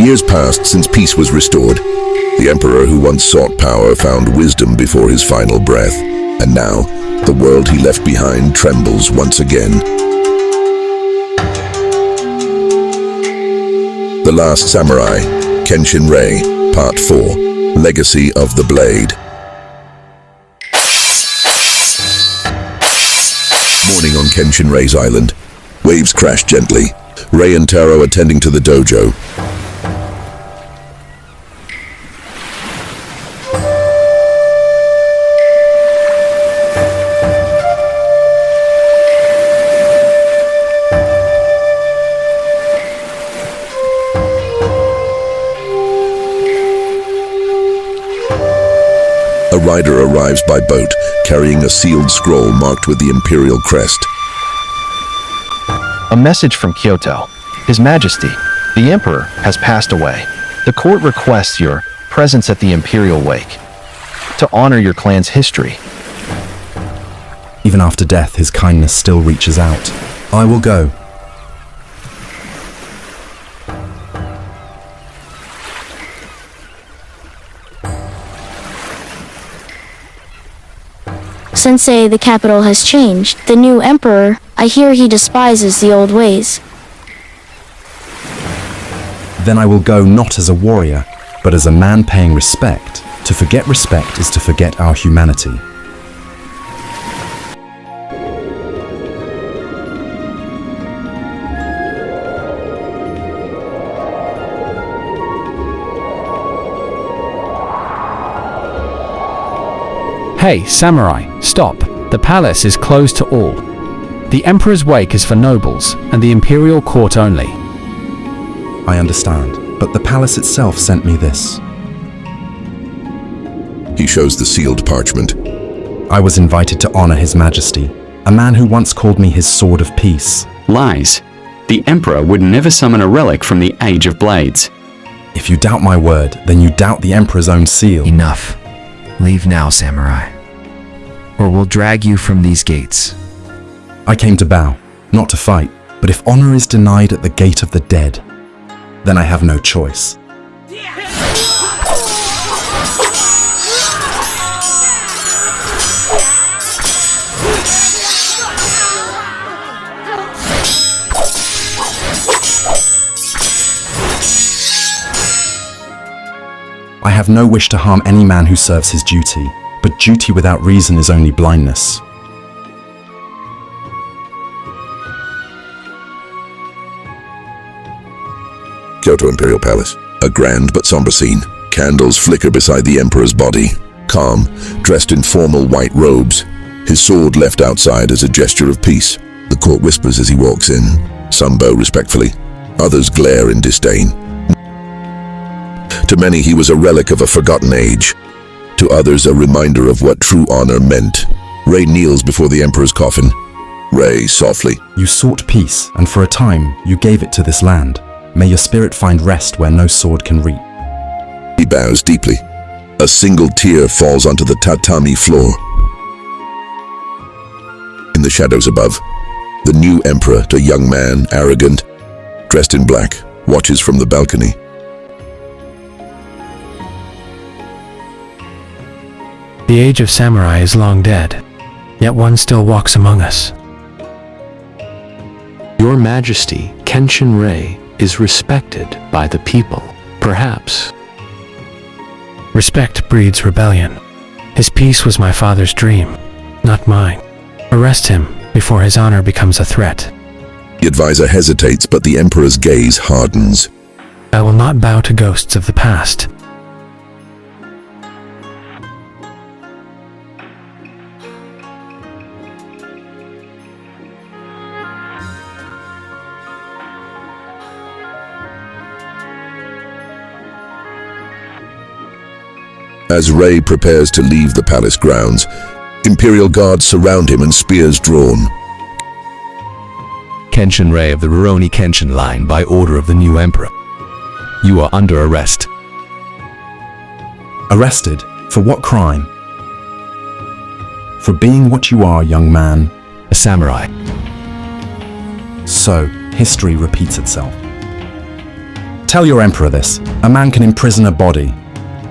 Years passed since peace was restored. The emperor who once sought power found wisdom before his final breath, and now the world he left behind trembles once again. The Last Samurai, Kenshin Rei, Part 4, Legacy of the Blade. Morning on Kenshin Rei's island. Waves crash gently. Rei and Taro attending to the dojo. A rider arrives by boat, carrying a sealed scroll marked with the imperial crest. A message from Kyoto. His Majesty, the Emperor, has passed away. The court requests your presence at the imperial wake to honor your clan's history. Even after death, his kindness still reaches out. I will go. Sensei, the capital has changed. The new emperor, I hear he despises the old ways. Then I will go not as a warrior, but as a man paying respect. To forget respect is to forget our humanity. Hey, samurai, stop. The palace is closed to all. The Emperor's wake is for nobles, and the imperial court only. I understand, but the palace itself sent me this. He shows the sealed parchment. I was invited to honor His Majesty, a man who once called me his sword of peace. Lies. The Emperor would never summon a relic from the Age of Blades. If you doubt my word, then you doubt the Emperor's own seal. Enough. Leave now, samurai, or we'll drag you from these gates. I came to bow, not to fight, but if honor is denied at the gate of the dead, then I have no choice. I have no wish to harm any man who serves his duty, but duty without reason is only blindness. Kyoto Imperial Palace. A grand but somber scene. Candles flicker beside the emperor's body. Calm, dressed in formal white robes. His sword left outside as a gesture of peace. The court whispers as he walks in. Some bow respectfully. Others glare in disdain. To many, he was a relic of a forgotten age. To others, a reminder of what true honor meant. Rei kneels before the emperor's coffin. Rei, softly. You sought peace, and for a time, you gave it to this land. May your spirit find rest where no sword can reach. He bows deeply. A single tear falls onto the tatami floor. In the shadows above, the new emperor, a young man, arrogant, dressed in black, watches from the balcony. The age of samurai is long dead, yet one still walks among us. Your Majesty, Kenshin Rei, is respected by the people, perhaps. Respect breeds rebellion. His peace was my father's dream, not mine. Arrest him before his honor becomes a threat. The advisor hesitates, but the emperor's gaze hardens. I will not bow to ghosts of the past. As Rei prepares to leave the palace grounds, imperial guards surround him and spears drawn. Kenshin Rei of the Rurouni Kenshin line by order of the new emperor. You are under arrest. Arrested? For what crime? For being what you are, young man. A samurai. So, history repeats itself. Tell your emperor this. A man can imprison a body,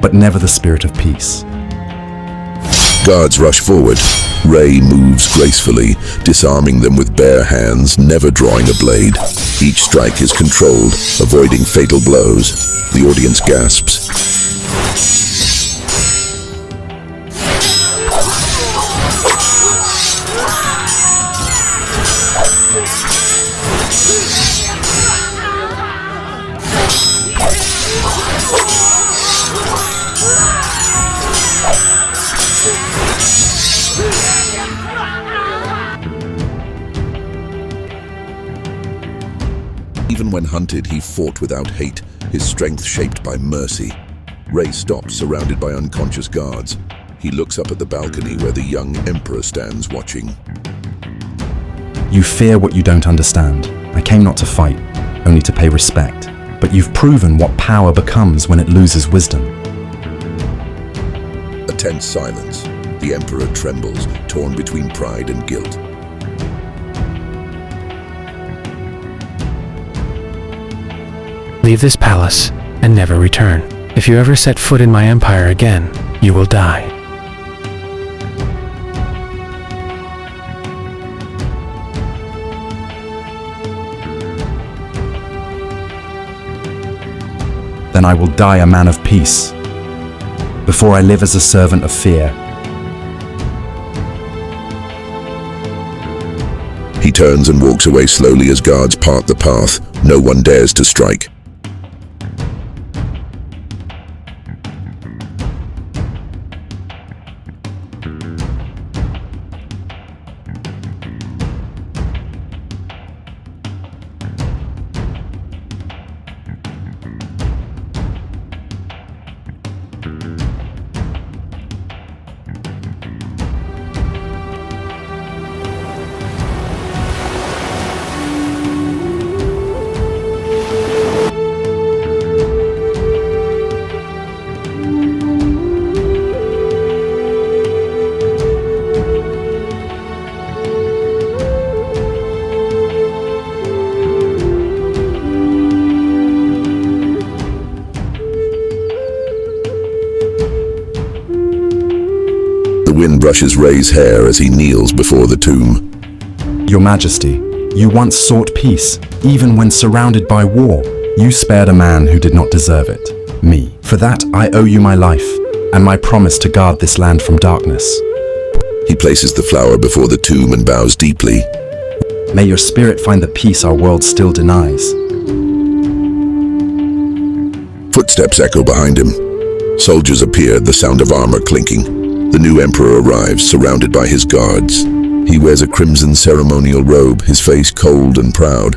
but never the spirit of peace. Guards rush forward. Ray moves gracefully, disarming them with bare hands, never drawing a blade. Each strike is controlled, avoiding fatal blows. The audience gasps. Even when hunted, he fought without hate, his strength shaped by mercy. Ray stops, surrounded by unconscious guards. He looks up at the balcony where the young emperor stands watching. You fear what you don't understand. I came not to fight, only to pay respect. But you've proven what power becomes when it loses wisdom. A tense silence. The emperor trembles, torn between pride and guilt. Leave this palace and never return. If you ever set foot in my empire again, you will die. Then I will die a man of peace, before I live as a servant of fear. He turns and walks away slowly as guards part the path. No one dares to strike. The wind brushes Ray's hair as he kneels before the tomb. Your Majesty, you once sought peace, even when surrounded by war. You spared a man who did not deserve it, me. For that, I owe you my life, and my promise to guard this land from darkness. He places the flower before the tomb and bows deeply. May your spirit find the peace our world still denies. Footsteps echo behind him. Soldiers appear, the sound of armor clinking. The new emperor arrives, surrounded by his guards. He wears a crimson ceremonial robe, his face cold and proud.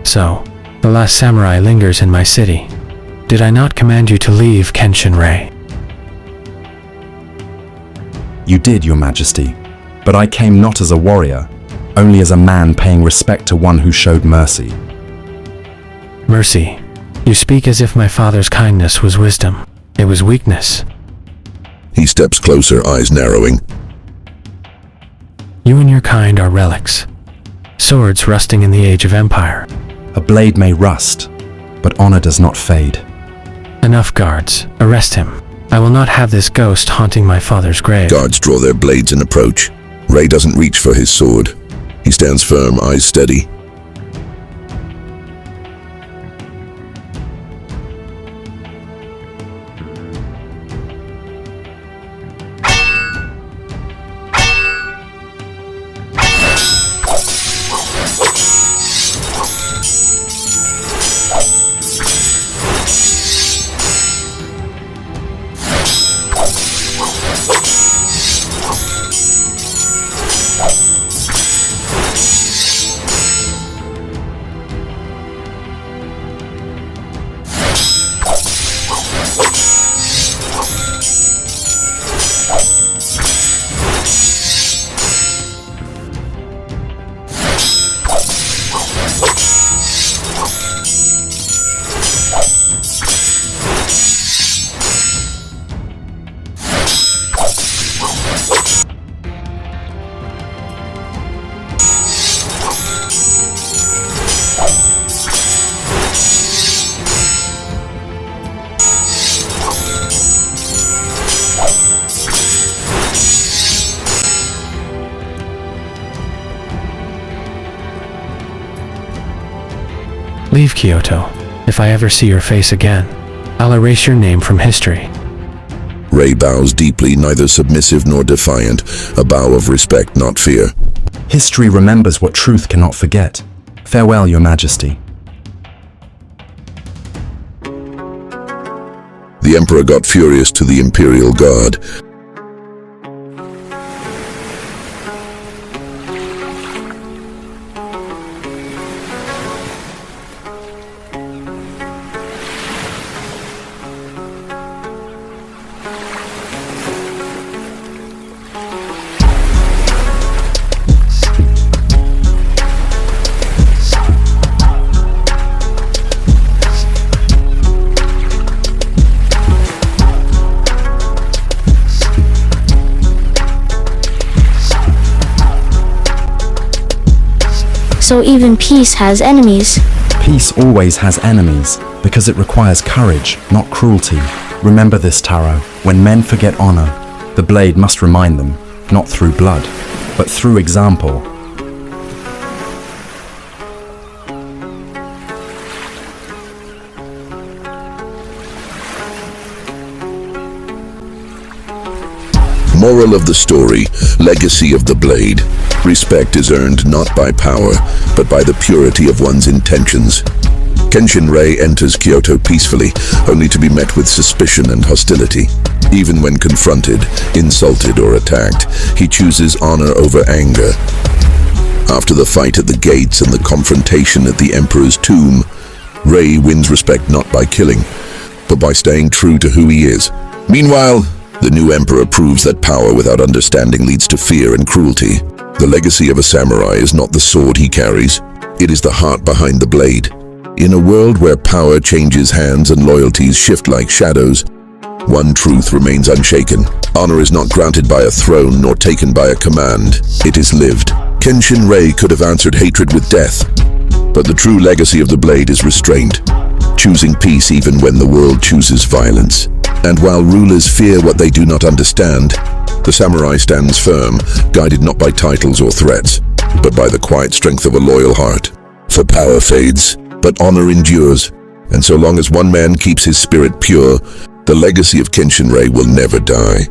So, the last samurai lingers in my city. Did I not command you to leave, Kenshin Ray? You did, Your Majesty, but I came not as a warrior, only as a man paying respect to one who showed mercy. Mercy. You speak as if my father's kindness was wisdom. It was weakness. He steps closer, eyes narrowing. You and your kind are relics. Swords rusting in the age of empire. A blade may rust, but honor does not fade. Enough, guards. Arrest him. I will not have this ghost haunting my father's grave. Guards draw their blades and approach. Ray doesn't reach for his sword. He stands firm, eyes steady. Kyoto. If I ever see your face again, I'll erase your name from history. Rei bows deeply, neither submissive nor defiant, a bow of respect, not fear. History remembers what truth cannot forget. Farewell, Your Majesty. The Emperor got furious to the Imperial Guard. So even peace has enemies. Peace always has enemies, because it requires courage, not cruelty. Remember this, Taro. When men forget honor, the blade must remind them, not through blood, but through example. Moral of the story, legacy of the blade. Respect is earned not by power, but by the purity of one's intentions. Kenshin Rei enters Kyoto peacefully, only to be met with suspicion and hostility. Even when confronted, insulted, or attacked, he chooses honor over anger. After the fight at the gates and the confrontation at the Emperor's tomb, Rei wins respect not by killing, but by staying true to who he is. Meanwhile, the new Emperor proves that power without understanding leads to fear and cruelty. The legacy of a samurai is not the sword he carries, it is the heart behind the blade. In a world where power changes hands and loyalties shift like shadows, one truth remains unshaken. Honor is not granted by a throne nor taken by a command. It is lived. Kenshin Rei could have answered hatred with death, but the true legacy of the blade is restraint, choosing peace even when the world chooses violence. And while rulers fear what they do not understand, the samurai stands firm, guided not by titles or threats, but by the quiet strength of a loyal heart. For power fades, but honor endures, and so long as one man keeps his spirit pure, the legacy of Kenshin Rei will never die.